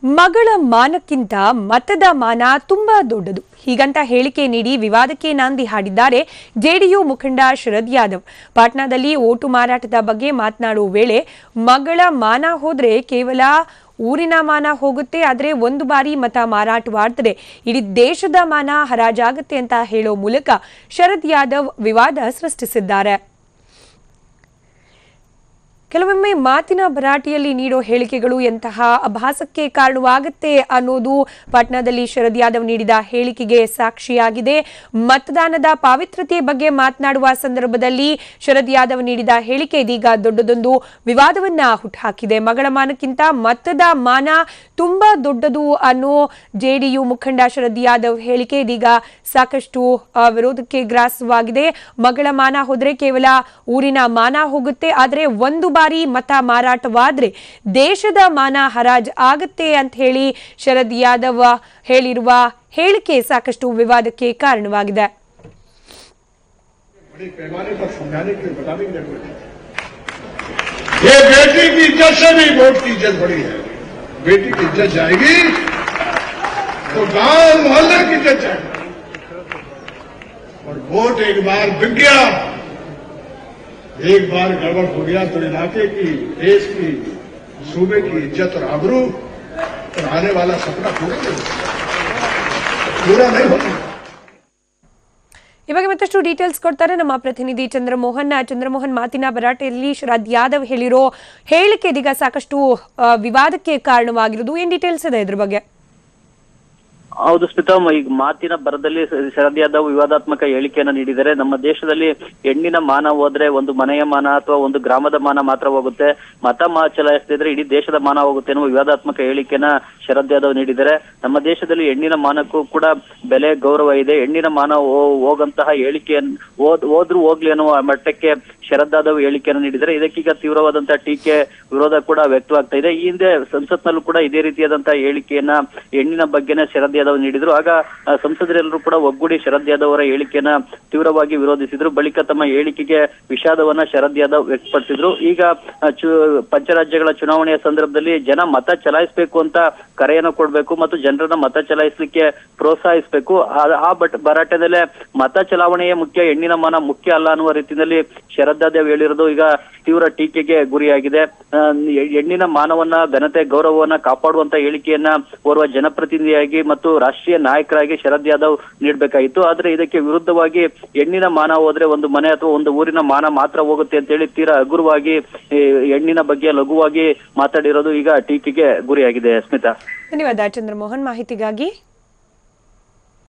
ಮಗಳ ಮಾನಕ್ಕಿಂತ ಮತದ ಮಾನ ತುಂಬಾ ದೊಡ್ಡದು ಹೀಗಂತ ಹೇಳಿಕೆ ನೀಡಿ ವಿವಾದಕ್ಕೆ ನಾಂದಿ ಹಾಡಿದ್ದಾರೆ ಜೆಡಿಯು ಮುಖಂಡ ಶರದ್ ಯಾದವ್. ಪಾಟ್ನಾದಲ್ಲಿ ಓಟು ಮಾರಾಟದ ಬಗ್ಗೆ ಮಾತನಾಡುವ ವೇಳೆ ಮಗಳ ಮಾನ ಹೋದ್ರೆ ಕೇವಲ ಊರಿನ ಮಾನ ಹೋಗುತ್ತೆ, ಆದರೆ ಒಂದು ಬಾರಿ ಮತ ಮಾರಾಟವಾದರೆ ಇಡೀ ದೇಶದ ಮಾನ ಹರಾಜಾಗುತ್ತೆ ಅಂತ ಹೇಳೋ ಮೂಲಕ ಶರದ್ ಯಾದವ್ ವಿವಾದ ಸೃಷ್ಟಿಸಿದ್ದಾರೆ. ಕೆಲವೊಮ್ಮೆ ಮಾತಿನ ಭರಾಟೆಯಲ್ಲಿ ನೀಡೋ ಹೇಳಿಕೆಗಳು ಎಂತಹ ಅಭಾಸಕ್ಕೆ ಕಾರಣವಾಗುತ್ತೆ ಅನ್ನೋದು ಪಾಟ್ನಾದಲ್ಲಿ ಶರದ್ ಯಾದವ್ ನೀಡಿದ ಹೇಳಿಕೆಗೆ ಸಾಕ್ಷಿಯಾಗಿದೆ. ಮತದಾನದ ಪಾವಿತ್ರ್ಯತೆ ಬಗ್ಗೆ ಮಾತನಾಡುವ ಸಂದರ್ಭದಲ್ಲಿ ಶರದ್ ಯಾದವ್ ನೀಡಿದ ಹೇಳಿಕೆ ಇದೀಗ ದೊಡ್ಡದೊಂದು ವಿವಾದವನ್ನ ಹುಟ್ಟುಹಾಕಿದೆ. ಮಗಳ ಮಾನಕ್ಕಿಂತ ಮತದ ಮಾನ ತುಂಬಾ ದೊಡ್ಡದು ಅನ್ನೋ ಜೆಡಿಯು ಮುಖಂಡ ಶರದ್ ಯಾದವ್ ಹೇಳಿಕೆ ಇದೀಗ ಸಾಕಷ್ಟು ವಿರೋಧಕ್ಕೆ ಗ್ರಾಸವಾಗಿದೆ. ಮಗಳ ಮಾನ ಹೋದ್ರೆ ಕೇವಲ ಊರಿನ ಮಾನ ಹೋಗುತ್ತೆ, ಆದರೆ ಒಂದು ಬಾರಿ ಮತ ಮಾರಾಟವಾದ್ರೆ ದೇಶದ ಮಾನ ಹರಾಜ್ ಆಗುತ್ತೆ ಅಂತ ಹೇಳಿ ಶರದ್ ಯಾದವ್ ಹೇಳಿರುವ ಹೇಳಿಕೆ ಸಾಕಷ್ಟು ವಿವಾದಕ್ಕೆ ಕಾರಣವಾಗಿದೆ. बेटी की इज्जत जाएगी तो गांव मोहल्ले की इज्जत जाएगी और वोट एक बार बिक गया, एक बार गड़बड़ हो गया तो इलाके की, देश की, सूबे की इज्जत और आबरू और आने वाला सपना पूरा नहीं होगा. ಇವಾಗ ಮತ್ತಷ್ಟು ಡೀಟೇಲ್ಸ್ ಕೊಡ್ತಾರೆ ನಮ್ಮ ಪ್ರತಿನಿಧಿ ಚಂದ್ರಮೋಹನ್. ಮಾತಿನ ಭರಾಟೆಯಲ್ಲಿ ಶರದ್ ಯಾದವ್ ಹೇಳಿರೋ ಹೇಳಿಕೆ ಇದೀಗ ಸಾಕಷ್ಟು ವಿವಾದಕ್ಕೆ ಕಾರಣವಾಗಿರೋದು. ಏನ್ ಡೀಟೇಲ್ಸ್ ಇದೆ ಇದ್ರ ಬಗ್ಗೆ? ಹೌದು ಸ್ಮಿತಾ, ಈಗ ಮಾತಿನ ಬರದಲ್ಲಿ ಶರದ್ ಯಾದವ್ ವಿವಾದಾತ್ಮಕ ಹೇಳಿಕೆಯನ್ನು ನೀಡಿದ್ದಾರೆ. ನಮ್ಮ ದೇಶದಲ್ಲಿ ಹೆಣ್ಣಿನ ಮಾನ ಹೋದ್ರೆ ಒಂದು ಮನೆಯ ಮಾನ ಅಥವಾ ಒಂದು ಗ್ರಾಮದ ಮಾನ ಮಾತ್ರ ಹೋಗುತ್ತೆ, ಮತ ಚಲಾಯಿಸದಿದ್ರೆ ಇಡೀ ದೇಶದ ಮಾನ ಹೋಗುತ್ತೆ ಎನ್ನುವ ವಿವಾದಾತ್ಮಕ ಹೇಳಿಕೆಯನ್ನ ಶರದ್ ಯಾದವ್ ನೀಡಿದ್ದಾರೆ. ನಮ್ಮ ದೇಶದಲ್ಲಿ ಹೆಣ್ಣಿನ ಮಾನಕ್ಕೂ ಕೂಡ ಬೆಲೆ ಗೌರವ ಇದೆ. ಹೆಣ್ಣಿನ ಮಾನ ಹೋಗಂತಹ ಹೇಳಿಕೆಯನ್ನು ಹೋದ್ರೂ ಹೋಗ್ಲಿ ಅನ್ನುವ ಮಟ್ಟಕ್ಕೆ ಶರದ್ ಯಾದವ್ ಹೇಳಿಕೆಯನ್ನು ನೀಡಿದ್ದಾರೆ. ಇದಕ್ಕೀಗ ತೀವ್ರವಾದಂತಹ ಟೀಕೆ, ವಿರೋಧ ಕೂಡ ವ್ಯಕ್ತವಾಗ್ತಾ ಇದೆ. ಈ ಹಿಂದೆ ಸಂಸತ್ನಲ್ಲೂ ಕೂಡ ಇದೇ ರೀತಿಯಾದಂತಹ ಹೇಳಿಕೆಯನ್ನ ಹೆಣ್ಣಿನ ಬಗ್ಗೆನೇ ಶರದ್ ಯಾದವ್ ನೀಡಿದ್ರು. ಆಗ ಸಂಸದರೆಲ್ಲರೂ ಕೂಡ ಒಗ್ಗೂಡಿ ಶರದ್ ಯಾದವ್ ಅವರ ಹೇಳಿಕೆಯನ್ನ ತೀವ್ರವಾಗಿ ವಿರೋಧಿಸಿದ್ರು. ಬಳಿಕ ತಮ್ಮ ಹೇಳಿಕೆಗೆ ವಿಷಾದವನ್ನ ಶರದ್ ಯಾದವ್ ವ್ಯಕ್ತಪಡಿಸಿದ್ರು. ಈಗ ಪಂಚರಾಜ್ಯಗಳ ಚುನಾವಣೆಯ ಸಂದರ್ಭದಲ್ಲಿ ಜನ ಮತ ಚಲಾಯಿಸಬೇಕು ಅಂತ ಕರೆಯನ್ನು ಕೊಡಬೇಕು ಮತ್ತು ಜನರನ್ನ ಮತ ಚಲಾಯಿಸಲಿಕ್ಕೆ ಪ್ರೋತ್ಸಾಹಿಸಬೇಕು. ಆ ಭರಾಟೆದಲ್ಲೇ ಮತ ಚಲಾವಣೆಯೇ ಮುಖ್ಯ, ಹೆಣ್ಣಿನ ಮಾನ ಮುಖ್ಯ ಅಲ್ಲ ಅನ್ನುವ ರೀತಿಯಲ್ಲಿ ಶರದ್ ಯಾದವ್ ಹೇಳಿರೋದು ಈಗ ತೀವ್ರ ಟೀಕೆಗೆ ಗುರಿಯಾಗಿದೆ. ಹೆಣ್ಣಿನ ಮಾನವನ್ನ, ಘನತೆ, ಗೌರವವನ್ನ ಕಾಪಾಡುವಂತ ಹೇಳಿಕೆಯನ್ನ ಓರ್ವ ಜನಪ್ರತಿನಿಧಿಯಾಗಿ ಮತ್ತು ರಾಷ್ಟ್ರೀಯ ನಾಯಕರಾಗಿ ಶರದ್ ಯಾದವ್ ನೀಡಬೇಕಾಗಿತ್ತು. ಆದ್ರೆ ಇದಕ್ಕೆ ವಿರುದ್ಧವಾಗಿ ಹೆಣ್ಣಿನ ಮಾನ ಹೋದ್ರೆ ಒಂದು ಮನೆ ಅಥವಾ ಒಂದು ಊರಿನ ಮಾನ ಮಾತ್ರ ಹೋಗುತ್ತೆ ಅಂತ ಹೇಳಿ ತೀರಾ ಹಗುರವಾಗಿ ಹೆಣ್ಣಿನ ಬಗ್ಗೆ ಲಘುವಾಗಿ ಮಾತಾಡಿರೋದು ಈಗ ಟೀಕೆಗೆ ಗುರಿಯಾಗಿದೆ. ಸ್ಮಿತಾ, ಧನ್ಯವಾದ ಚಂದ್ರಮೋಹನ್ ಮಾಹಿತಿಗಾಗಿ.